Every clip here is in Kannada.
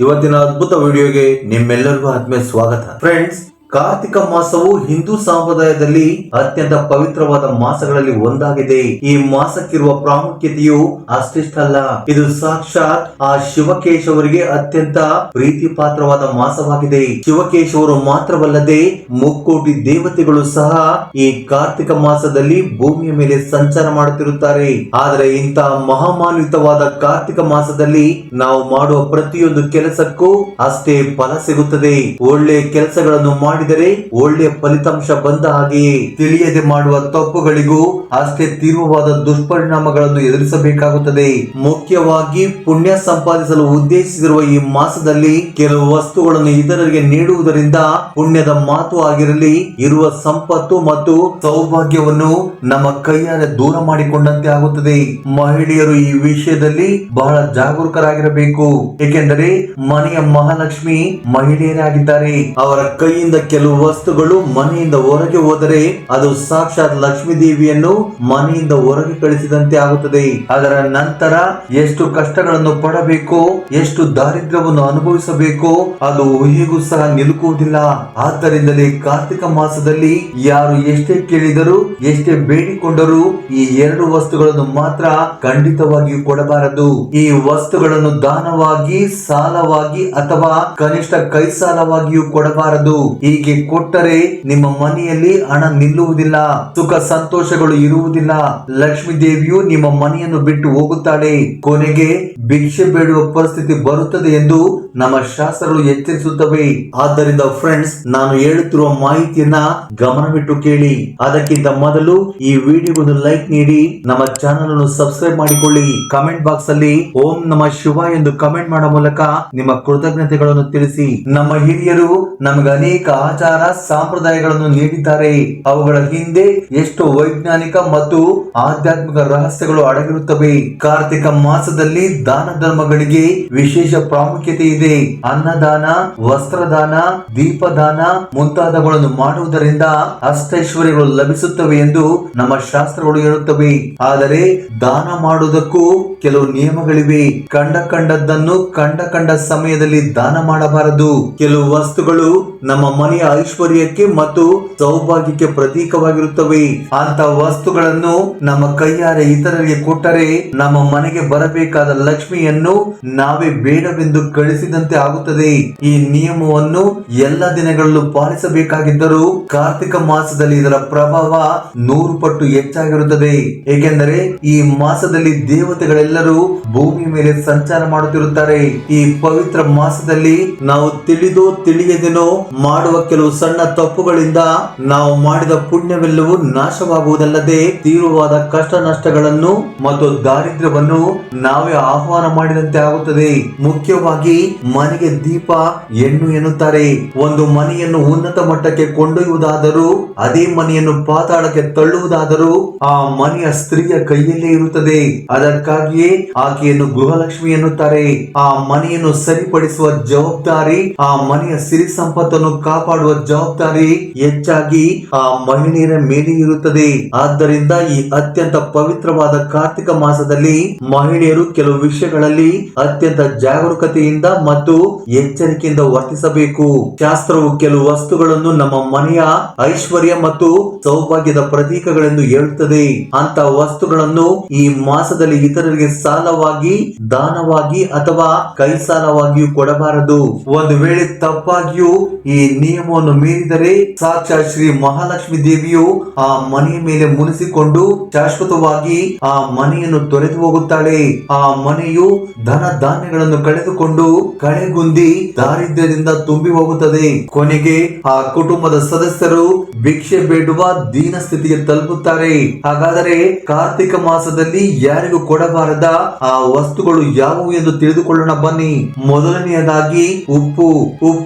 ಇವತ್ತಿನ ಅದ್ಭುತ ವಿಡಿಯೋಗೆ ನಿಮ್ಮೆಲ್ಲರಿಗೂ ಆತ್ಮೀಯ ಸ್ವಾಗತ. ಫ್ರೆಂಡ್ಸ್, ಕಾರ್ತಿಕ ಮಾಸವು ಹಿಂದೂ ಸಂಪ್ರದಾಯದಲ್ಲಿ ಅತ್ಯಂತ ಪವಿತ್ರವಾದ ಮಾಸಗಳಲ್ಲಿ ಒಂದಾಗಿದೆ. ಈ ಮಾಸಕ್ಕಿರುವ ಪ್ರಾಮುಖ್ಯತೆಯು ಅಷ್ಟಿಷ್ಟಲ್ಲ, ಇದು ಸಾಕ್ಷಾತ್ ಆ ಶಿವಕೇಶವರಿಗೆ ಅತ್ಯಂತ ಪ್ರೀತಿ ಪಾತ್ರವಾದ ಮಾಸವಾಗಿದೆ. ಶಿವಕೇಶವರು ಮಾತ್ರವಲ್ಲದೆ ಮುಕ್ಕೋಟಿ ದೇವತೆಗಳು ಸಹ ಈ ಕಾರ್ತಿಕ ಮಾಸದಲ್ಲಿ ಭೂಮಿಯ ಮೇಲೆ ಸಂಚಾರ ಮಾಡುತ್ತಿರುತ್ತಾರೆ. ಆದರೆ ಇಂತಹ ಮಹಾಮಾನ್ವಿತವಾದ ಕಾರ್ತಿಕ ಮಾಸದಲ್ಲಿ ನಾವು ಮಾಡುವ ಪ್ರತಿಯೊಂದು ಕೆಲಸಕ್ಕೂ ಅಷ್ಟೇ ಫಲ ಸಿಗುತ್ತದೆ. ಒಳ್ಳೆ ಕೆಲಸಗಳನ್ನು ಮಾಡಿದರೆ ಒಳ್ಳೆಯ ಫಲಿತಾಂಶ ಬಂದ ಹಾಗೆಯೇ ತಿಳಿಯದೆ ಮಾಡುವ ತಪ್ಪುಗಳಿಗೂ ಅಷ್ಟೇ ತೀವ್ರವಾದ ದುಷ್ಪರಿಣಾಮಗಳನ್ನು ಎದುರಿಸಬೇಕಾಗುತ್ತದೆ. ಮುಖ್ಯವಾಗಿ ಪುಣ್ಯ ಸಂಪಾದಿಸಲು ಉದ್ದೇಶಿಸಿರುವ ಈ ಮಾಸದಲ್ಲಿ ಕೆಲವು ವಸ್ತುಗಳನ್ನು ಇತರರಿಗೆ ನೀಡುವುದರಿಂದ ಪುಣ್ಯದ ಮಾತು ಆಗಿರಲಿ, ಇರುವ ಸಂಪತ್ತು ಮತ್ತು ಸೌಭಾಗ್ಯವನ್ನು ನಮ್ಮ ಕೈಯಾರೆ ದೂರ ಮಾಡಿಕೊಂಡಂತೆ ಆಗುತ್ತದೆ. ಮಹಿಳೆಯರು ಈ ವಿಷಯದಲ್ಲಿ ಬಹಳ ಜಾಗರೂಕರಾಗಿರಬೇಕು. ಏಕೆಂದರೆ ಮನೆಯ ಮಹಾಲಕ್ಷ್ಮಿ ಮಹಿಳೆಯರೇ ಆಗಿದ್ದಾರೆ. ಅವರ ಕೈಯಿಂದ ಕೆಲವು ವಸ್ತುಗಳು ಮನೆಯಿಂದ ಹೊರಗೆ ಹೋದರೆ ಅದು ಸಾಕ್ಷಾತ್ ಲಕ್ಷ್ಮೀ ದೇವಿಯನ್ನು ಮನೆಯಿಂದ ಹೊರಗೆ ಕಳಿಸಿದಂತೆ ಆಗುತ್ತದೆ. ಅದರ ನಂತರ ಎಷ್ಟು ಕಷ್ಟಗಳನ್ನು ಪಡಬೇಕು, ಎಷ್ಟು ದಾರಿದ್ರ್ಯವನ್ನು ಅನುಭವಿಸಬೇಕು, ಅದು ಹೇಗೂ ಸಹ ನಿಲುಕುವುದಿಲ್ಲ. ಆದ್ದರಿಂದಲೇ ಕಾರ್ತಿಕ ಮಾಸದಲ್ಲಿ ಯಾರು ಎಷ್ಟೇ ಕೇಳಿದರೂ ಎಷ್ಟೇ ಬೇಡಿಕೊಂಡರೂ ಈ ಎರಡು ವಸ್ತುಗಳನ್ನು ಮಾತ್ರ ಖಂಡಿತವಾಗಿಯೂ ಕೊಡಬಾರದು. ಈ ವಸ್ತುಗಳನ್ನು ದಾನವಾಗಿ, ಸಾಲವಾಗಿ ಅಥವಾ ಕನಿಷ್ಠ ಕೈ ಸಾಲವಾಗಿಯೂ ಕೊಡಬಾರದು. ಹೀಗೆ ಕೊಟ್ಟರೆ ನಿಮ್ಮ ಮನೆಯಲ್ಲಿ ಹಣ ನಿಲ್ಲುವುದಿಲ್ಲ, ಸುಖ ಸಂತೋಷಗಳು ಇರುವುದಿಲ್ಲ. ಲಕ್ಷ್ಮೀ ದೇವಿಯು ನಿಮ್ಮ ಮನೆಯನ್ನು ಬಿಟ್ಟು ಹೋಗುತ್ತಾಳೆ. ಕೊನೆಗೆ ಭಿಕ್ಷೆ ಬೇಡುವ ಪರಿಸ್ಥಿತಿ ಬರುತ್ತದೆ ಎಂದು ನಮ್ಮ ಶಾಸ್ತ್ರಗಳು ಎಚ್ಚರಿಸುತ್ತವೆ. ಆದ್ದರಿಂದ ಫ್ರೆಂಡ್ಸ್, ನಾನು ಹೇಳುತ್ತಿರುವ ಮಾಹಿತಿಯನ್ನ ಗಮನವಿಟ್ಟು ಕೇಳಿ. ಅದಕ್ಕಿಂತ ಮೊದಲು ಈ ವಿಡಿಯೋಗೊಂದು ಲೈಕ್ ನೀಡಿ, ನಮ್ಮ ಚಾನೆಲ್ ಅನ್ನು ಸಬ್ಸ್ಕ್ರೈಬ್ ಮಾಡಿಕೊಳ್ಳಿ. ಕಮೆಂಟ್ ಬಾಕ್ಸ್ ಅಲ್ಲಿ ಓಂ ನಮಃ ಶಿವಾಯ ಎಂದು ಕಮೆಂಟ್ ಮಾಡುವ ಮೂಲಕ ನಿಮ್ಮ ಕೃತಜ್ಞತೆಗಳನ್ನು ತಿಳಿಸಿ. ನಮ್ಮ ಹಿರಿಯರು ನಮಗೆ ಅನೇಕ ಆಚಾರ ಸಂಪ್ರದಾಯಗಳನ್ನು ನೀಡಿದ್ದಾರೆ. ಅವುಗಳ ಹಿಂದೆ ಎಷ್ಟು ವೈಜ್ಞಾನಿಕ ಮತ್ತು ಆಧ್ಯಾತ್ಮಿಕ ರಹಸ್ಯಗಳು ಅಡಗಿರುತ್ತವೆ. ಕಾರ್ತಿಕ ಮಾಸದಲ್ಲಿ ದಾನ ಧರ್ಮಗಳಿಗೆ ವಿಶೇಷ ಪ್ರಾಮುಖ್ಯತೆ ಇದೆ. ಅನ್ನದಾನ, ವಸ್ತ್ರದಾನ, ದೀಪದಾನ ಮುಂತಾದವುಗಳನ್ನು ಮಾಡುವುದರಿಂದ ಅಷ್ಟೈಶ್ವರ್ಯಗಳು ಲಭಿಸುತ್ತವೆ ಎಂದು ನಮ್ಮ ಶಾಸ್ತ್ರಗಳು ಹೇಳುತ್ತವೆ. ಆದರೆ ದಾನ ಮಾಡುವುದಕ್ಕೂ ಕೆಲವು ನಿಯಮಗಳಿವೆ. ಕಂಡದ್ದನ್ನು ಕಂಡ ಸಮಯದಲ್ಲಿ ದಾನ ಮಾಡಬಾರದು. ಕೆಲವು ವಸ್ತುಗಳು ನಮ್ಮ ಮನೆಯ ಐಶ್ವರ್ಯಕ್ಕೆ ಮತ್ತು ಸೌಭಾಗ್ಯಕ್ಕೆ ಪ್ರತೀಕವಾಗಿರುತ್ತವೆ. ಅಂತ ವಸ್ತುಗಳನ್ನು ನಮ್ಮ ಕೈಯಾರೆ ಇತರರಿಗೆ ಕೊಟ್ಟರೆ ನಮ್ಮ ಮನೆಗೆ ಬರಬೇಕಾದ ಲಕ್ಷ್ಮಿಯನ್ನು ನಾವೇ ಬೇಡವೆಂದು ಕಳಿಸಿದಂತೆ ಆಗುತ್ತದೆ. ಈ ನಿಯಮವನ್ನು ಎಲ್ಲ ದಿನಗಳಲ್ಲೂ ಪಾಲಿಸಬೇಕಾಗಿದ್ದರೂ ಕಾರ್ತಿಕ ಮಾಸದಲ್ಲಿ ಇದರ ಪ್ರಭಾವ 100 ಪಟ್ಟು ಹೆಚ್ಚಾಗಿರುತ್ತದೆ. ಏಕೆಂದರೆ ಈ ಮಾಸದಲ್ಲಿ ದೇವತೆಗಳೆಲ್ಲರೂ ಭೂಮಿ ಮೇಲೆ ಸಂಚಾರ ಮಾಡುತ್ತಿರುತ್ತಾರೆ. ಈ ಪವಿತ್ರ ಮಾಸದಲ್ಲಿ ನಾವು ತಿಳಿದೋ ತಿಳಿಯದೇನೋ ಮಾಡುವ ಕೆಲವು ಸಣ್ಣ ತಪ್ಪುಗಳಿಂದ ನಾವು ಮಾಡಿದ ಪುಣ್ಯವೆಲ್ಲವೂ ನಾಶವಾಗುವುದಲ್ಲದೆ ತೀವ್ರವಾದ ಕಷ್ಟ ನಷ್ಟಗಳನ್ನು ಮತ್ತು ದಾರಿದ್ರ್ಯವನ್ನು ನಾವೇ ಆಹ್ವಾನ ಮಾಡಿದಂತೆ ಆಗುತ್ತದೆ. ಮುಖ್ಯವಾಗಿ ಮನೆಗೆ ದೀಪ ಹೆಣ್ಣು ಎನ್ನುತ್ತಾರೆ. ಒಂದು ಮನೆಯನ್ನು ಉನ್ನತ ಮಟ್ಟಕ್ಕೆ ಕೊಂಡೊಯ್ಯುವುದಾದರೂ, ಅದೇ ಮನೆಯನ್ನು ಪಾತಾಳಕ್ಕೆ ತಳ್ಳುವುದಾದರೂ ಆ ಮನೆಯ ಸ್ತ್ರೀಯ ಕೈಯಲ್ಲೇ ಇರುತ್ತದೆ. ಅದಕ್ಕಾಗಿಯೇ ಆಕೆಯನ್ನು ಗೃಹಲಕ್ಷ್ಮಿ ಎನ್ನುತ್ತಾರೆ. ಆ ಮನೆಯನ್ನು ಸರಿಪಡಿಸುವ ಜವಾಬ್ದಾರಿ, ಆ ಮನೆಯ ಸಿರಿ ಸಂಪತ್ತನ್ನು ಕಾಪಾಡುವ ಜವಾಬ್ದಾರಿ ಹೆಚ್ಚಾಗಿ ಆ ಮಹಿಳೆಯರ ಮೇಲೆ ಇರುತ್ತದೆ. ಆದ್ದರಿಂದ ಈ ಅತ್ಯಂತ ಪವಿತ್ರವಾದ ಕಾರ್ತಿಕ ಮಾಸದಲ್ಲಿ ಮಹಿಳೆಯರು ಕೆಲವು ವಿಷಯಗಳಲ್ಲಿ ಅತ್ಯಂತ ಜಾಗರೂಕತೆಯಿಂದ ಮತ್ತು ಎಚ್ಚರಿಕೆಯಿಂದ ವರ್ತಿಸಬೇಕು. ಶಾಸ್ತ್ರವು ಕೆಲವು ವಸ್ತುಗಳನ್ನು ನಮ್ಮ ಮನೆಯ ಐಶ್ವರ್ಯ ಮತ್ತು ಸೌಭಾಗ್ಯದ ಪ್ರತೀಕಗಳೆಂದು ಹೇಳುತ್ತದೆ. ಅಂತ ವಸ್ತುಗಳನ್ನು ಈ ಮಾಸದಲ್ಲಿ ಇತರರಿಗೆ ಸಾಲವಾಗಿ, ದಾನವಾಗಿ ಅಥವಾ ಕೈ ಸಾಲವಾಗಿಯೂ ಕೊಡಬಾರದು. ಒಂದು ವೇಳೆ ತಪ್ಪಾಗಿಯೂ ಈ ನಿಯಮವನ್ನು ಮೀರಿದರೆ ಸಾಕ್ಷಾತ್ ಶ್ರೀ ಮಹಾಲಕ್ಷ್ಮಿ ದೇವಿಯು ಆ ಮನೆಯ ಮೇಲೆ ಮುನಿಸಿಕೊಂಡು ಶಾಶ್ವತವಾಗಿ ಆ ಮನೆಯನ್ನು ತೊರೆದು ಹೋಗುತ್ತಾಳೆ. ಆ ಮನೆಯು ಧನ ಧಾನ್ಯಗಳನ್ನು ಕಳೆದುಕೊಂಡು ಕಳೆಗುಂದಿ ದಾರಿದ್ರ್ಯದಿಂದ ತುಂಬಿ ಹೋಗುತ್ತದೆ. ಕೊನೆಗೆ ಆ ಕುಟುಂಬದ ಸದಸ್ಯರು ಭಿಕ್ಷೆ ಬೇಡುವ ದೀನ ಸ್ಥಿತಿಗೆ ತಲುಪುತ್ತಾರೆ. ಹಾಗಾದರೆ ಕಾರ್ತಿಕ ಮಾಸದಲ್ಲಿ ಯಾರಿಗೂ ಕೊಡಬಾರದ ಆ ವಸ್ತುಗಳು ಯಾವುವು ಎಂದು ತಿಳಿದುಕೊಳ್ಳೋಣ ಬನ್ನಿ. ಮೊದಲನೆಯದಾಗಿ ಉಪ್ಪು.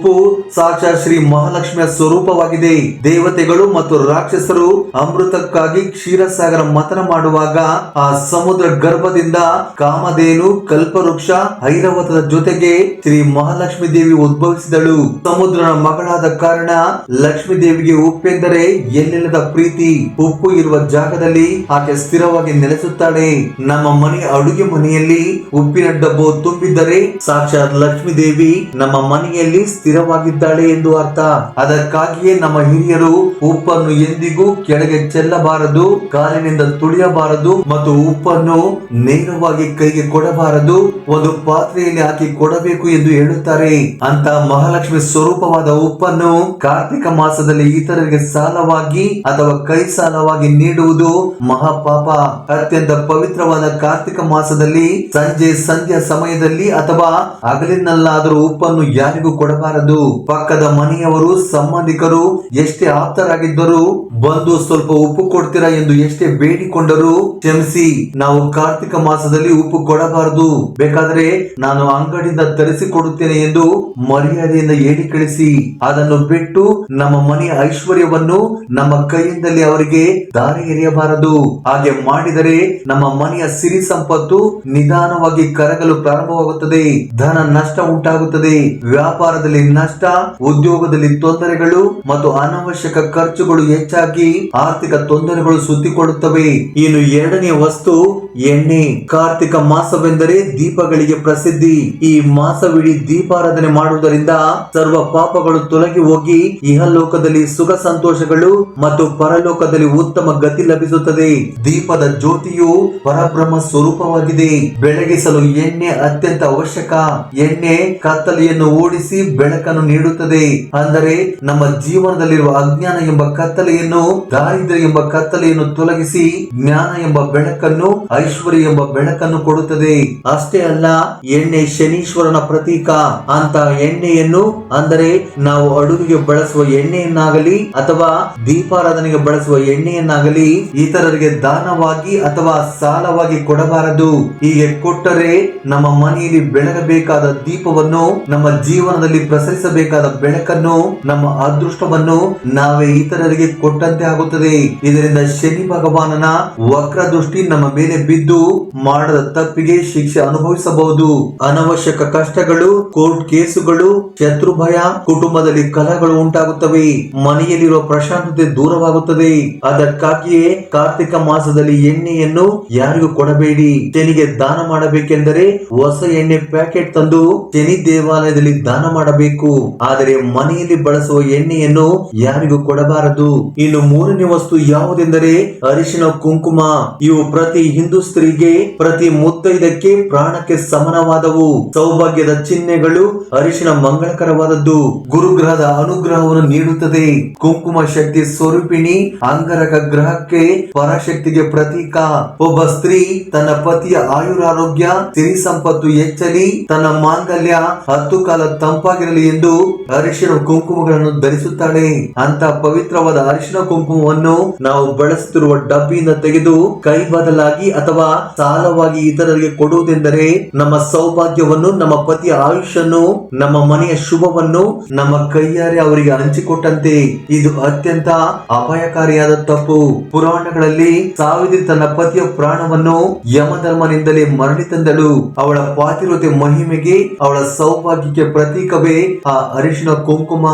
ಸಾಕ್ಷಾತ್ ಶ್ರೀ ಮಹಾಲಕ್ಷ್ಮಿಯ ಸ್ವರೂಪವಾಗಿದೆ. ದೇವತೆಗಳು ಮತ್ತು ರಾಕ್ಷಸರು ಅಮೃತಕ್ಕಾಗಿ ಕ್ಷೀರಸಾಗರ ಮಥನ ಮಾಡುವಾಗ ಆ ಸಮುದ್ರ ಗರ್ಭದಿಂದ ಕಾಮಧೇನು, ಕಲ್ಪವೃಕ್ಷ, ಐರಾವತದ ಜೊತೆಗೆ ಶ್ರೀ ಮಹಾಲಕ್ಷ್ಮಿ ದೇವಿ ಉದ್ಭವಿಸಿದಳು. ಸಮುದ್ರನ ಮಗಳಾದ ಕಾರಣ ಲಕ್ಷ್ಮೀ ದೇವಿಗೆ ಉಪ್ಪೆಂದರೆ ಎಲ್ಲಿಲ್ಲದ ಪ್ರೀತಿ. ಉಪ್ಪು ಇರುವ ಜಾಗದಲ್ಲಿ ಆಕೆ ಸ್ಥಿರವಾಗಿ ನೆಲೆಸುತ್ತಾಳೆ. ನಮ್ಮ ಮನೆಯ ಅಡುಗೆ ಮನೆಯಲ್ಲಿ ಉಪ್ಪಿನ ಡಬ್ಬು ತುಂಬಿದ್ದರೆ ಸಾಕ್ಷಾತ್ ಲಕ್ಷ್ಮೀ ದೇವಿ ನಮ್ಮ ಮನೆಯಲ್ಲಿ ಸ್ಥಿರವಾಗಿದ್ದಾಳೆ ಎಂದು ಅರ್ಥ. ಅದಕ್ಕಾಗಿಯೇ ನಮ್ಮ ಹಿರಿಯರು ಉಪ್ಪನ್ನು ಎಂದಿಗೂ ಕೆಳಗೆ ಚೆಲ್ಲಬಾರದು, ಕಾಲಿನಿಂದ ತುಳಿಯಬಾರದು ಮತ್ತು ಉಪ್ಪನ್ನು ನೇರವಾಗಿ ಕೈಗೆ ಕೊಡಬಾರದು, ಒಂದು ಪಾತ್ರೆಯಲ್ಲಿ ಹಾಕಿ ಕೊಡಬೇಕು ಎಂದು ಹೇಳುತ್ತಾರೆ. ಅಂತ ಮಹಾಲಕ್ಷ್ಮಿ ಸ್ವರೂಪವಾದ ಉಪ್ಪನ್ನು ಕಾರ್ತಿಕ ಮಾಸದಲ್ಲಿ ಇತರರಿಗೆ ಸಾಲವಾಗಿ ಅಥವಾ ಕೈ ಸಾಲವಾಗಿ ನೀಡುವುದು ಮಹಾಪಾಪ. ಅತ್ಯಂತ ಪವಿತ್ರವಾದ ಕಾರ್ತಿಕ ಮಾಸದಲ್ಲಿ ಸಂಜೆ ಸಂಧ್ಯಾ ಸಮಯದಲ್ಲಿ ಅಥವಾ ಹಗಲಿನಲ್ಲಾದರೂ ಉಪ್ಪನ್ನು ಯಾರಿಗೂ ಕೊಡಬಾರದು. ಪಕ್ಕದ ಮನೆಯವರು, ಸಂಬಂಧಿಕರು ಎಷ್ಟೇ ಆಪ್ತರಾಗಿದ್ದರೂ ಬಂದು ಸ್ವಲ್ಪ ಉಪ್ಪು ಕೊಡ್ತೀರಾ ಎಂದು ಎಷ್ಟೇ ಬೇಡಿಕೊಂಡರೂ ಕ್ಷಮಿಸಿ, ನಾವು ಕಾರ್ತಿಕ ಮಾಸದಲ್ಲಿ ಉಪ್ಪು ಕೊಡಬಾರದು, ಬೇಕಾದರೆ ನಾನು ಅಂಗಡಿಯಿಂದ ತರಿಸಿ ಕೊಡುತ್ತೇನೆ ಎಂದು ಮರ್ಯಾದೆಯಿಂದ ಹೇಳಿ ಕಳಿಸಿ. ಅದನ್ನು ಬಿಟ್ಟು ನಮ್ಮ ಮನೆಯ ಐಶ್ವರ್ಯವನ್ನು ನಮ್ಮ ಕೈಯಿಂದಲೇ ಅವರಿಗೆ ದಾರಿ ಎರೆಯಬಾರದು. ಹಾಗೆ ಮಾಡಿದರೆ ನಮ್ಮ ಮನೆಯ ಸಿರಿ ಸಂಪತ್ತು ನಿಧಾನವಾಗಿ ಕರಗಲು ಪ್ರಾರಂಭವಾಗುತ್ತದೆ, ಧನ ನಷ್ಟ ಉಂಟಾಗುತ್ತದೆ, ವ್ಯಾಪಾರದಲ್ಲಿ ನಷ್ಟ, ಉದ್ಯೋಗದಲ್ಲಿ ತೊಂದರೆಗಳು ಮತ್ತು ಅನಾವಶ್ಯಕ ಖರ್ಚುಗಳು ಹೆಚ್ಚಾಗಿ ಆರ್ಥಿಕ ತೊಂದರೆಗಳು ಸುತ್ತಿಕೊಳ್ಳುತ್ತವೆ. ಇನ್ನು ಎರಡನೇ ವಸ್ತು ಎಣ್ಣೆ. ಕಾರ್ತಿಕ ಮಾಸವೆಂದರೆ ದೀಪಗಳಿಗೆ ಪ್ರಸಿದ್ಧಿ. ಈ ಮಾಸವಿಡೀ ದೀಪಾರಾಧನೆ ಮಾಡುವುದರಿಂದ ಸರ್ವ ಪಾಪಗಳು ತೊಲಗಿ ಹೋಗಿ ಇಹಲೋಕದಲ್ಲಿ ಸುಖ ಸಂತೋಷಗಳು ಮತ್ತು ಪರಲೋಕದಲ್ಲಿ ಉತ್ತಮ ಗತಿ ಲಭಿಸುತ್ತದೆ. ದೀಪದ ಜ್ಯೋತಿಯು ಪರಬ್ರಹ್ಮ ಸ್ವರೂಪವಾಗಿದೆ. ಬೆಳಗಿಸಲು ಎಣ್ಣೆ ಅತ್ಯಂತ ಅವಶ್ಯಕ. ಎಣ್ಣೆ ಕತ್ತಲೆಯನ್ನು ಓಡಿಸಿ ಬೆಳಕನ್ನು ನೀಡುತ್ತದೆ. ಅಂದರೆ ನಮ್ಮ ಜೀವನದಲ್ಲಿರುವ ಅಜ್ಞಾನ ಎಂಬ ಕತ್ತಲೆಯನ್ನು, ದಾರಿದ್ರ್ಯ ಎಂಬ ಕತ್ತಲೆಯನ್ನು ತೊಲಗಿಸಿ ಜ್ಞಾನ ಎಂಬ ಬೆಳಕನ್ನು, ಐಶ್ವರ್ಯ ಎಂಬ ಬೆಳಕನ್ನು ಕೊಡುತ್ತದೆ. ಅಷ್ಟೇ ಅಲ್ಲ, ಎಣ್ಣೆ ಶನೀಶ್ವರನ ಪ್ರತೀಕ. ಅಂತ ಎಣ್ಣೆಯನ್ನು, ಅಂದರೆ ನಾವು ಅಡುಗೆಗೆ ಬಳಸುವ ಎಣ್ಣೆಯನ್ನಾಗಲಿ ಅಥವಾ ದೀಪಾರಾಧನೆಗೆ ಬಳಸುವ ಎಣ್ಣೆಯನ್ನಾಗಲಿ ಇತರರಿಗೆ ದಾನವಾಗಿ ಅಥವಾ ಸಾಲವಾಗಿ ಕೊಡಬಾರದು. ಹೀಗೆ ಕೊಟ್ಟರೆ ನಮ್ಮ ಮನೆಯಲ್ಲಿ ಬೆಳಗಬೇಕಾದ ದೀಪವನ್ನು, ನಮ್ಮ ಜೀವನದಲ್ಲಿ ಪ್ರಸರಿಸಬೇಕಾದ ಬೆಳಕನ್ನು, ನಮ್ಮ ಅದೃಷ್ಟವನ್ನು ನಾವೇ ಇತರರಿಗೆ ಕೊಟ್ಟಂತೆ ಆಗುತ್ತದೆ. ಇದರಿಂದ ಶನಿ ಭಗವಾನನ ವಕ್ರ ದೃಷ್ಟಿ ನಮ್ಮ ಮೇಲೆ ಬಿದ್ದು ಮಾಡದ ತಪ್ಪಿಗೆ ಶಿಕ್ಷೆ ಅನುಭವಿಸಬಹುದು. ಅನವಶ್ಯಕ ಕಷ್ಟಗಳು, ಕೋರ್ಟ್ ಕೇಸುಗಳು, ಶತ್ರು ಭಯ, ಕುಟುಂಬದಲ್ಲಿ ಕಲಹಗಳು ಉಂಟಾಗುತ್ತವೆ, ಮನೆಯಲ್ಲಿರುವ ಪ್ರಶಾಂತತೆ ದೂರವಾಗುತ್ತದೆ. ಅದಕ್ಕಾಗಿಯೇ ಕಾರ್ತಿಕ ಮಾಸದಲ್ಲಿ ಎಣ್ಣೆಯನ್ನು ಯಾರಿಗೂ ಕೊಡಬೇಡಿ. ಶನಿಗೆ ದಾನ ಮಾಡಬೇಕೆಂದರೆ ಹೊಸ ಎಣ್ಣೆ ಪ್ಯಾಕೆಟ್ ತಂದು ಶನಿ ದೇವಾಲಯದಲ್ಲಿ ದಾನ ಮಾಡಬೇಕು. ಆದರೆ ಮನೆಯಲ್ಲಿ ಬಳಸುವ ಎಣ್ಣೆಯನ್ನು ಯಾರಿಗೂ ಕೊಡಬಾರದು. ಇನ್ನು ಮೂರನೇ ವಸ್ತು ಯಾವುದೆಂದರೆ ಅರಿಶಿನ ಕುಂಕುಮ. ಇವು ಪ್ರತಿ ಹಿಂದೂ ಸ್ತ್ರೀಗೆ, ಪ್ರತಿ ಮುತ್ತೈದಕ್ಕೆ ಪ್ರಾಣಕ್ಕೆ ಸಮಾನವಾದವು. ಸೌಭಾಗ್ಯದ ಚಿಹ್ನೆಗಳು. ಅರಿಶಿನ ಮಂಗಳಕರವಾದದ್ದು, ಗುರುಗ್ರಹದ ಅನುಗ್ರಹವನ್ನು ನೀಡುತ್ತದೆ. ಕುಂಕುಮ ಶಕ್ತಿ ಸ್ವರೂಪಿಣಿ, ಅಂಗಾರಕ ಗ್ರಹಕ್ಕೆ ಪರಾಶಕ್ತಿಗೆ ಪ್ರತೀಕ. ಒಬ್ಬ ಸ್ತ್ರೀ ತನ್ನ ಪತಿಯ ಆಯುರಾರೋಗ್ಯ, ಸಿರಿ ಸಂಪತ್ತು ಹೆಚ್ಚಲಿ, ತನ್ನ ಮಾಂಗಲ್ಯ 10 ಕಾಲ ತಂಪಾಗಿರಲಿ ಎಂದು ಅರಿಶಿನ ಕುಂಕುಮಗಳನ್ನು ಧರಿಸುತ್ತಾಳೆ. ಅಂತ ಪವಿತ್ರವಾದ ಅರಿಶಿನ ಕುಂಕುಮವನ್ನು ನಾವು ಬಳಸುತ್ತಿರುವ ಡಬ್ಬಿಯಿಂದ ತೆಗೆದು ಕೈ ಬದಲಾಗಿ ಅಥವಾ ಸಾಲವಾಗಿ ಇತರರಿಗೆ ಕೊಡುವುದೆಂದರೆ ನಮ್ಮ ಸೌಭಾಗ್ಯವನ್ನು, ನಮ್ಮ ಪತಿಯ ಆಯುಷ್ಯನ್ನು, ನಮ್ಮ ಮನೆಯ ಶುಭವನ್ನು ನಮ್ಮ ಕೈಯಾರೆ ಅವರಿಗೆ ಹಂಚಿಕೊಟ್ಟಂತೆ. ಇದು ಅತ್ಯಂತ ಅಪಾಯಕಾರಿಯಾದ ತಪ್ಪು. ಪುರಾಣಗಳಲ್ಲಿ ಸಾವಿತ್ರಿ ತನ್ನ ಪತಿಯ ಪ್ರಾಣವನ್ನು ಯಮಧರ್ಮನಿಂದಲೇ ಮರಳಿ ತಂದಳು. ಅವಳ ಪಾತಿವ್ರತೆ ಮಹಿಮೆಗೆ, ಅವಳ ಸೌಭಾಗ್ಯಕ್ಕೆ ಪ್ರತೀಕವೇ ಆ ಅರಿಶಿನ ಕುಂಕುಮ.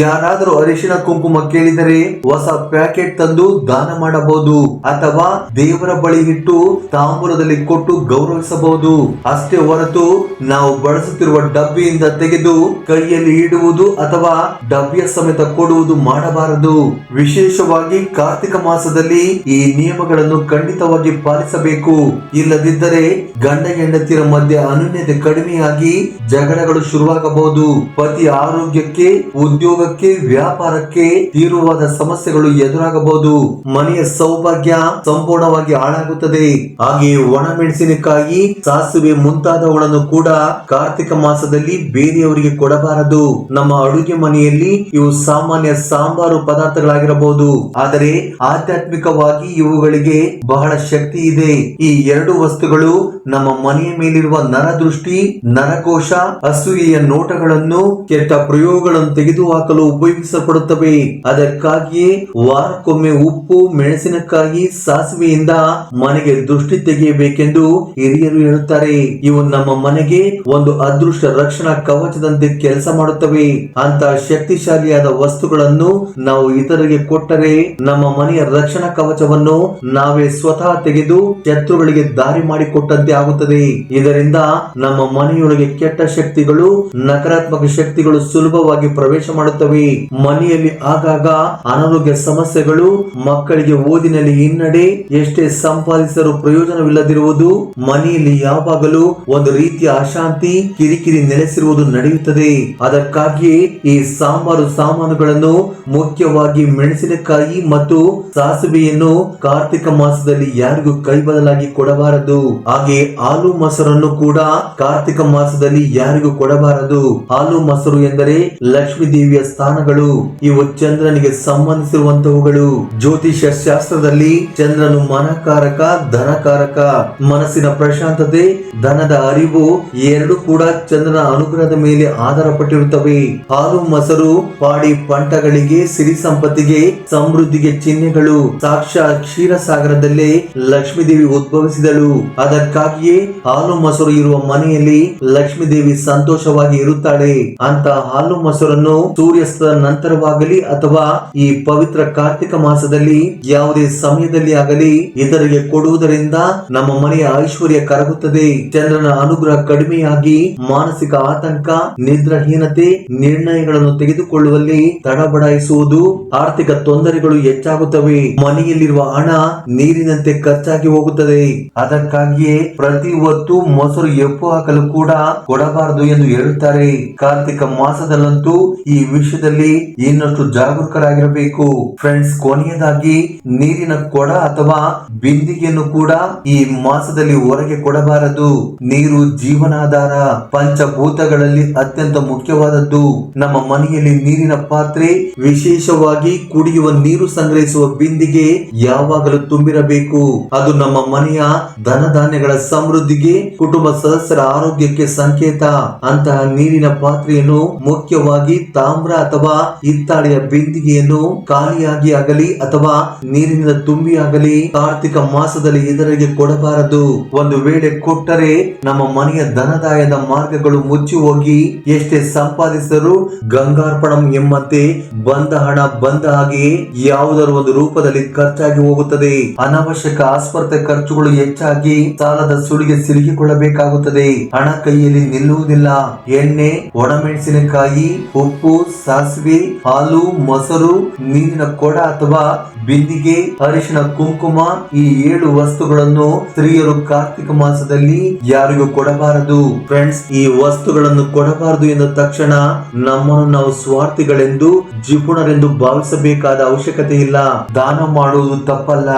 ಯಾರಾದರೂ ಅರಿಶಿನ ಕುಂಕುಮ ಕೇಳಿದರೆ ಹೊಸ ಪ್ಯಾಕೆಟ್ ತಂದು ದಾನ ಮಾಡಬಹುದು ಅಥವಾ ದೇವರ ಬಳಿ ಇಟ್ಟು ತಾಂಬೂಲದಲ್ಲಿ ಕೊಟ್ಟು ಗೌರವಿಸಬಹುದು. ಅಷ್ಟೇ ಹೊರತು ನಾವು ಬಳಸುತ್ತಿರುವ ಡಬ್ಬಿಯಿಂದ ತೆಗೆದು ಕೈಯಲ್ಲಿ ಇಡುವುದು ಅಥವಾ ಡಬ್ಬಿಯ ಸಮೇತ ಕೊಡುವುದು ಮಾಡಬಾರದು. ವಿಶೇಷವಾಗಿ ಕಾರ್ತಿಕ ಮಾಸದಲ್ಲಿ ಈ ನಿಯಮಗಳನ್ನು ಖಂಡಿತವಾಗಿ ಪಾಲಿಸಬೇಕು. ಇಲ್ಲದಿದ್ದರೆ ಗಂಡ ಹೆಂಡತಿಯರ ಮಧ್ಯೆ ಅನ್ಯೋನ್ಯತೆ ಕಡಿಮೆಯಾಗಿ ಜಗಳಗಳು ಶುರುವಾಗಬಹುದು. ಪತಿಯ ಆರೋಗ್ಯಕ್ಕೆ, ಉದ್ಯೋಗಕ್ಕೆ, ವ್ಯಾಪಾರಕ್ಕೆ ತೀವ್ರವಾದ ಸಮಸ್ಯೆಗಳು ಎದುರಾಗಬಹುದು. ಮನೆಯ ಸೌಭಾಗ್ಯ ಸಂಪೂರ್ಣವಾಗಿ ಹಾಳಾಗುತ್ತದೆ. ಹಾಗೆಯೇ ಒಣಮೆಣಸಿನಕಾಯಿ, ಸಾಸಿವೆ ಮುಂತಾದವುಗಳನ್ನು ಕೂಡ ಕಾರ್ತಿಕ ಮಾಸದಲ್ಲಿ ಬೇರೆಯವರಿಗೆ ಕೊಡಬಾರದು. ನಮ್ಮ ಅಡುಗೆ ಮನೆಯಲ್ಲಿ ಇವು ಸಾಮಾನ್ಯ ಸಾಂಬಾರು ಪದಾರ್ಥಗಳಾಗಿರಬಹುದು, ಆದರೆ ಆಧ್ಯಾತ್ಮಿಕವಾಗಿ ಇವುಗಳಿಗೆ ಬಹಳ ಶಕ್ತಿ ಇದೆ. ಈ ಎರಡು ವಸ್ತುಗಳು ನಮ್ಮ ಮನೆಯ ಮೇಲಿರುವ ನರದೃಷ್ಟಿ, ನರಕೋಶ, ಅಸೂಯೆಯ ನೋಟಗಳನ್ನು, ಕೆಟ್ಟ ಪ್ರಯೋಗಗಳನ್ನು ತೆಗೆದು ತೆಗೆದುಹಾಕಲು ಉಪಯೋಗಿಸಲ್ಪಡುತ್ತವೆ. ಅದಕ್ಕಾಗಿಯೇ ವಾರಕ್ಕೊಮ್ಮೆ ಉಪ್ಪು, ಮೆಣಸಿನಕಾಯಿ, ಸಾಸಿವೆಯಿಂದ ಮನೆಗೆ ದೃಷ್ಟಿ ತೆಗೆಯಬೇಕೆಂದು ಹಿರಿಯರು ಹೇಳುತ್ತಾರೆ. ಇವು ನಮ್ಮ ಮನೆಗೆ ಒಂದು ಅದೃಷ್ಟ ರಕ್ಷಣಾ ಕವಚದಂತೆ ಕೆಲಸ ಮಾಡುತ್ತವೆ. ಅಂತ ಶಕ್ತಿಶಾಲಿಯಾದ ವಸ್ತುಗಳನ್ನು ನಾವು ಇತರರಿಗೆ ಕೊಟ್ಟರೆ ನಮ್ಮ ಮನೆಯ ರಕ್ಷಣಾ ಕವಚವನ್ನು ನಾವೇ ಸ್ವತಃ ತೆಗೆದು ಶತ್ರುಗಳಿಗೆ ದಾರಿ ಮಾಡಿಕೊಟ್ಟಂತೆ ಆಗುತ್ತದೆ. ಇದರಿಂದ ನಮ್ಮ ಮನೆಯೊಳಗೆ ಕೆಟ್ಟ ಶಕ್ತಿಗಳು, ನಕಾರಾತ್ಮಕ ಶಕ್ತಿಗಳು ಸುಲಭವಾಗಿ ಪ್ರವೇಶ ಮಾಡುತ್ತವೆ. ಮನೆಯಲ್ಲಿ ಆಗಾಗ ಅನಾರೋಗ್ಯ ಸಮಸ್ಯೆಗಳು, ಮಕ್ಕಳಿಗೆ ಓದಿನಲ್ಲಿ ಹಿನ್ನಡೆ, ಎಷ್ಟೇ ಸಂಪಾದಿಸಲು ಪ್ರಯೋಜನವಿಲ್ಲದಿರುವುದು, ಮನೆಯಲ್ಲಿ ಯಾವಾಗಲೂ ಒಂದು ರೀತಿಯ ಅಶಾಂತಿ, ಕಿರಿಕಿರಿ ನೆಲೆಸಿರುವುದು ನಡೆಯುತ್ತದೆ. ಅದಕ್ಕಾಗಿಯೇ ಈ ಸಾಂಬಾರು ಸಾಮಾನುಗಳನ್ನು, ಮುಖ್ಯವಾಗಿ ಮೆಣಸಿನಕಾಯಿ ಮತ್ತು ಸಾಸಿವೆಯನ್ನು ಕಾರ್ತಿಕ ಮಾಸದಲ್ಲಿ ಯಾರಿಗೂ ಕೈ ಬದಲಾಗಿ ಕೊಡಬಾರದು. ಹಾಗೆ ಹಾಲು ಮೊಸರನ್ನು ಕೂಡ ಕಾರ್ತಿಕ ಮಾಸದಲ್ಲಿ ಯಾರಿಗೂ ಕೊಡಬಾರದು. ಹಾಲು ಮೊಸರು ಎಂದರೆ ಲಕ್ಷ್ಮೀ ದೇವಿಯ ಸ್ಥಾನಗಳು. ಇವು ಚಂದ್ರನಿಗೆ ಸಂಬಂಧಿಸಿರುವಂತವುಗಳು. ಜ್ಯೋತಿಷ್ಯ ಶಾಸ್ತ್ರದಲ್ಲಿ ಚಂದ್ರನು ಮನಕಾರಕ, ಧನಕಾರಕ. ಮನಸ್ಸಿನ ಪ್ರಶಾಂತತೆ, ಧನದ ಅರಿವು ಎರಡು ಕೂಡ ಚಂದ್ರನ ಅನುಗ್ರಹದ ಮೇಲೆ ಆಧಾರಪಟ್ಟಿರುತ್ತವೆ. ಹಾಲು ಮೊಸರು ಪಾಡಿ ಪಂಟಗಳಿಗೆ, ಸಿರಿ ಸಂಪತ್ತಿಗೆ, ಸಮೃದ್ಧಿಗೆ ಚಿಹ್ನೆಗಳು. ಸಾಕ್ಷಾತ್ ಕ್ಷೀರಸಾಗರದಲ್ಲೇ ಲಕ್ಷ್ಮೀ ದೇವಿ ಉದ್ಭವಿಸಿದಳು. ಅದಕ್ಕಾಗಿಯೇ ಹಾಲು ಮೊಸರು ಇರುವ ಮನೆಯಲ್ಲಿ ಲಕ್ಷ್ಮೀ ದೇವಿ ಸಂತೋಷವಾಗಿ ಇರುತ್ತಾಳೆ. ಅಂತ ಹಾಲು ಮೊಸರನ್ನು ಸೂರ್ಯಾಸ್ತದ ನಂತರವಾಗಲಿ ಅಥವಾ ಈ ಪವಿತ್ರ ಕಾರ್ತಿಕ ಮಾಸದಲ್ಲಿ ಯಾವುದೇ ಸಮಯದಲ್ಲಿ ಆಗಲಿ ಇತರಿಗೆ ಕೊಡುವುದರಿಂದ ನಮ್ಮ ಮನೆಯ ಐಶ್ವರ್ಯ ಕರಗುತ್ತದೆ. ಚಂದ್ರನ ಅನುಗ್ರಹ ಕಡಿಮೆಯಾಗಿ ಮಾನಸಿಕ ಆತಂಕ, ನಿದ್ರಾಹೀನತೆ, ನಿರ್ಣಯಗಳನ್ನು ತೆಗೆದುಕೊಳ್ಳುವಲ್ಲಿ ತಡಬಡಾಯಿಸುವುದು, ಆರ್ಥಿಕ ತೊಂದರೆಗಳು ಹೆಚ್ಚಾಗುತ್ತವೆ. ಮನೆಯಲ್ಲಿರುವ ಹಣ ನೀರಿನಂತೆ ಖರ್ಚಾಗಿ ಹೋಗುತ್ತದೆ. ಅದಕ್ಕಾಗಿಯೇ ಪ್ರತಿ ಹೊತ್ತು ಮೊಸರು ಎಪ್ಪು ಹಾಕಲು ಕೂಡ ಕೊಡಬಾರದು ಎಂದು ಹೇಳುತ್ತಾರೆ. ಕಾರ್ತಿಕ ಮಾಸದಲ್ಲಂತೂ ಈ ವಿಷಯದಲ್ಲಿ ಇನ್ನಷ್ಟು ಜಾಗರೂಕರಾಗಿರಬೇಕು. ಫ್ರೆಂಡ್ಸ್, ಕೊನೆಯದಾಗಿ ನೀರಿನ ಕೊಡ ಅಥವಾ ಬಿಂದಿಗೆಯನ್ನು ಕೂಡ ಈ ಮಾಸದಲ್ಲಿ ಹೊರಗೆ ಕೊಡಬಾರದು. ನೀರು ಜೀವನಾಧಾರ, ಪಂಚಭೂತಗಳಲ್ಲಿ ಅತ್ಯಂತ ಮುಖ್ಯವಾದದ್ದು. ನಮ್ಮ ಮನೆಯಲ್ಲಿ ನೀರಿನ ಪಾತ್ರೆ, ವಿಶೇಷವಾಗಿ ಕುಡಿಯುವ ನೀರು ಸಂಗ್ರಹಿಸುವ ಬಿಂದಿಗೆ ಯಾವಾಗಲೂ ತುಂಬಿರಬೇಕು. ಅದು ನಮ್ಮ ಮನೆಯ ಧನಧಾನ್ಯಗಳ ಸಮೃದ್ಧಿಗೆ, ಕುಟುಂಬ ಸದಸ್ಯರ ಆರೋಗ್ಯಕ್ಕೆ ಸಂಕೇತ. ಅಂತಹ ನೀರಿನ ಪಾತ್ರೆಯನ್ನು, ಮುಖ್ಯವಾಗಿ ತಾಮ್ರ ಅಥವಾ ಹಿತ್ತಾಳೆಯ ಬಿಂದಿಗೆಯನ್ನು ಖಾಲಿಯಾಗಿ ಆಗಲಿ ಅಥವಾ ನೀರಿನಿಂದ ತುಂಬಿ ಆಗಲಿ ಕಾರ್ತಿಕ ಮಾಸದಲ್ಲಿ ಇದರಿಗೆ ಕೊಡಬಾರದು. ಒಂದು ವೇಳೆ ಕೊಟ್ಟರೆ ನಮ್ಮ ಮನೆಯ ಧನದಾಯದ ಮಾರ್ಗಗಳು ಮುಚ್ಚಿ ಹೋಗಿ ಎಷ್ಟೇ ಸಂಪಾದಿಸಿದರೂ ಗಂಗಾರ್ಪಣಂ ಎಂಬಂತೆ ಬಂದ ಹಣ ಬಂದ ಹಾಗೆ ಯಾವುದರ ಒಂದು ರೂಪದಲ್ಲಿ ಖರ್ಚಾಗಿ ಹೋಗುತ್ತದೆ. ಅನಾವಶ್ಯಕ ಆಸ್ಪರ್ಧೆ ಖರ್ಚುಗಳು ಹೆಚ್ಚಾಗಿ ಸಾಲದ ಸುಳಿಗೆ ಸಿಲುಕಿಕೊಳ್ಳಬೇಕಾಗುತ್ತದೆ. ಹಣ ಕೈಯಲ್ಲಿ ನಿಲ್ಲುವುದಿಲ್ಲ. ಎಣ್ಣೆ, ಒಣಮೆಣಸಿನಕಾಯಿ, ಉಪ್ಪು, ಸಾಸಿವೆ, ಹಾಲು, ಮೊಸರು, ನೀರಿನ ಕೊಡ ಅಥವಾ ಬಿಂದಿಗೆ, ಅರಿಶಿನ, ಕುಂಕುಮ, ಈ 7 ವಸ್ತುಗಳನ್ನು ಸ್ತ್ರೀಯರು ಕಾರ್ತಿಕ ಮಾಸದಲ್ಲಿ ಯಾರಿಗೂ ಕೊಡಬಾರದು. ಫ್ರೆಂಡ್ಸ್, ಈ ವಸ್ತುಗಳನ್ನು ಕೊಡಬಾರದು ಎಂದ ತಕ್ಷಣ ನಮ್ಮನ್ನು ನಾವು ಸ್ವಾರ್ಥಿಗಳೆಂದು, ಜಿಪುಣರೆಂದು ಭಾವಿಸಬೇಕಾದ ಅವಶ್ಯಕತೆ ಇಲ್ಲ. ದಾನ ಮಾಡುವುದು ತಪ್ಪಲ್ಲ,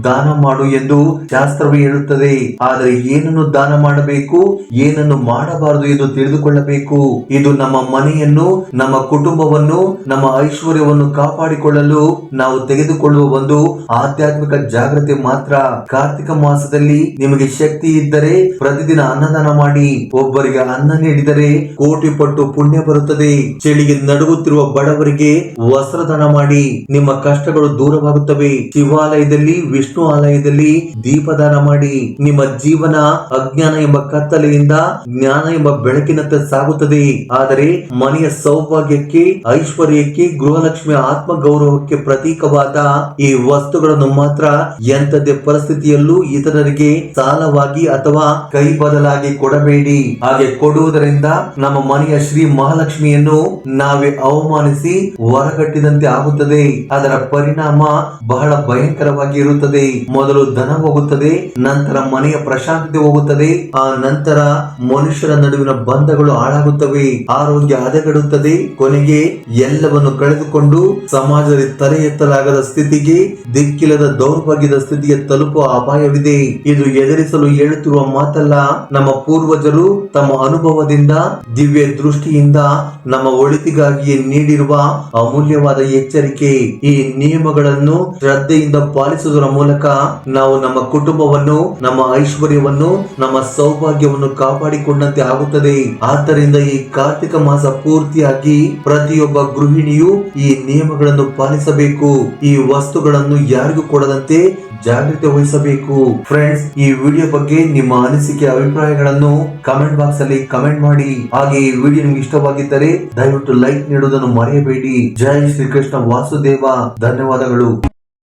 ದಾನ ಮಾಡು ಎಂದು ಶಾಸ್ತ್ರವೇ ಹೇಳುತ್ತದೆ. ಆದರೆ ಏನನ್ನು ದಾನ ಮಾಡಬೇಕು, ಏನನ್ನು ಮಾಡಬಾರದು ಎಂದು ತಿಳಿದುಕೊಳ್ಳಬೇಕು. ಇದು ನಮ್ಮ ಮನೆಯನ್ನು, ನಮ್ಮ ಕುಟುಂಬವನ್ನು, ನಮ್ಮ ಐಶ್ವರ್ಯವನ್ನು ಕಾಪಾಡಿಕೊಳ್ಳಲು ನಾವು ತೆಗೆದುಕೊಳ್ಳುವ ಒಂದು ಆಧ್ಯಾತ್ಮಿಕ ಜಾಗೃತಿ ಮಾತ್ರ. ಕಾರ್ತಿಕ ಮಾಸದಲ್ಲಿ ನಿಮಗೆ ಶಕ್ತಿ ಇದ್ದರೆ ಪ್ರತಿದಿನ ಅನ್ನದಾನ ಮಾಡಿ. ಒಬ್ಬರಿಗೆ ಅನ್ನ ನೀಡಿದರೆ ಕೋಟಿ ಪಟ್ಟು ಪುಣ್ಯ ಬರುತ್ತದೆ. ಚಳಿಗೆ ನಡುಗುತ್ತಿರುವ ಬಡವರಿಗೆ ವಸ್ತ್ರದಾನ ಮಾಡಿ. ನಿಮ್ಮ ಕಷ್ಟಗಳು ದೂರವಾಗುತ್ತವೆ. ಶಿವಾಲಯದಲ್ಲಿ, ವಿಷ್ಣು ಆಲಯದಲ್ಲಿ ದೀಪದಾನ ಮಾಡಿ. ನಿಮ್ಮ ಜೀವನ ಅಜ್ಞಾನ ಎಂಬ ಕತ್ತಲೆಯಿಂದ ಜ್ಞಾನ ಎಂಬ ಬೆಳಕಿನತ್ತ ಸಾಗುತ್ತದೆ. ಆದರೆ ಮನೆಯ ಸೌಭಾಗ್ಯಕ್ಕೆ, ಐಶ್ವರ್ಯಕ್ಕೆ, ಗೃಹಲಕ್ಷ್ಮಿಯ ಆತ್ಮ ಗೌರವಕ್ಕೆ ಪ್ರತೀಕವಾದ ಈ ವಸ್ತುಗಳನ್ನು ಮಾತ್ರ ಎಂಥದೇ ಪರಿಸ್ಥಿತಿಯಲ್ಲೂ ಇತರರಿಗೆ ಸಾಲವಾಗಿ ಅಥವಾ ಕೈ ಬದಲಾಗಿ ಕೊಡಬೇಡಿ. ಹಾಗೆ ಕೊಡುವುದರಿಂದ ನಮ್ಮ ಮನೆಯ ಶ್ರೀ ಮಹಾಲಕ್ಷ್ಮಿಯನ್ನು ನಾವೇ ಅವಮಾನಿಸಿ ಹೊರಗಟ್ಟಿದಂತೆ ಆಗುತ್ತದೆ. ಅದರ ಪರಿಣಾಮ ಬಹಳ ಭಯಂಕರವಾಗಿ ಇರುತ್ತದೆ. ಮೊದಲು ಧನ ಹೋಗುತ್ತದೆ, ನಂತರ ಮನೆಯ ಪ್ರಶಾಂತತೆ ಹೋಗುತ್ತದೆ, ಆ ನಂತರ ಮನುಷ್ಯರ ನಡುವಿನ ಬಂಧಗಳು ಹಾಳಾಗುತ್ತವೆ, ಆರೋಗ್ಯ ಹದಗೆಡುತ್ತದೆ, ಕೊನೆಗೆ ಎಲ್ಲವನ್ನು ಕಳೆದುಕೊಂಡು ಸಮಾಜದಲ್ಲಿ ತಲೆ ಎತ್ತಲಾಗದ ಸ್ಥಿತಿಗೆ, ದಿಕ್ಕಿಲ್ಲದ ದೌರ್ಭಾಗ್ಯದ ಸ್ಥಿತಿಗೆ ತಲುಪುವ ಅಪಾಯವಿದೆ. ಇದು ಎದುರಿಸಲು ಹೇಳುತ್ತಿರುವ ಮಾತಲ್ಲ. ನಮ್ಮ ಪೂರ್ವಜರು ತಮ್ಮ ಅನುಭವದಿಂದ, ದಿವ್ಯ ದೃಷ್ಟಿಯಿಂದ ನಮ್ಮ ಒಳಿತಿಗಾಗಿಯೇ ನೀಡಿರುವ ಅಮೂಲ್ಯವಾದ ಎಚ್ಚರಿಕೆ. ಈ ನಿಯಮಗಳನ್ನು ಶ್ರದ್ಧೆಯಿಂದ ಪಾಲಿಸುವುದರ ಮೂಲಕ ನಾವು ನಮ್ಮ ಕುಟುಂಬವನ್ನು, ನಮ್ಮ ಐಶ್ವರ್ಯವನ್ನು, ನಮ್ಮ ಸೌಭಾಗ್ಯವನ್ನು ಕಾಪಾಡಿಕೊಂಡಂತೆ ಆಗುತ್ತದೆ. ಆದ್ದರಿಂದ ಈ ಕಾರ್ತಿಕ ಮಾಸ ಪೂರ್ತಿಯಾಗಿ ಪ್ರತಿಯೊಬ್ಬ ಗೃಹಿಣಿಯು ಈ ನಿಯಮಗಳನ್ನು ಪಾಲಿಸಬೇಕು. ಈ ವಸ್ತುಗಳನ್ನು ಯಾರಿಗೂ ಕೊಡದಂತೆ ಜಾಗ್ರತೆ ವಹಿಸಬೇಕು. ಫ್ರೆಂಡ್ಸ್, ಈ ವಿಡಿಯೋ ಬಗ್ಗೆ ನಿಮ್ಮ ಅನಿಸಿಕೆ ಅಭಿಪ್ರಾಯಗಳನ್ನು ಕಮೆಂಟ್ ಬಾಕ್ಸ್ ಅಲ್ಲಿ ಕಮೆಂಟ್ ಮಾಡಿ. ಹಾಗೆ ಈ ವಿಡಿಯೋ ನಿಮ್ಗೆ ಇಷ್ಟವಾಗಿದ್ದರೆ ದಯವಿಟ್ಟು ಲೈಕ್ ನೀಡುವುದನ್ನು ಮರೆಯಬೇಡಿ. ಜೈ ಶ್ರೀಕೃಷ್ಣ ವಾಸುದೇವ. ಧನ್ಯವಾದಗಳು.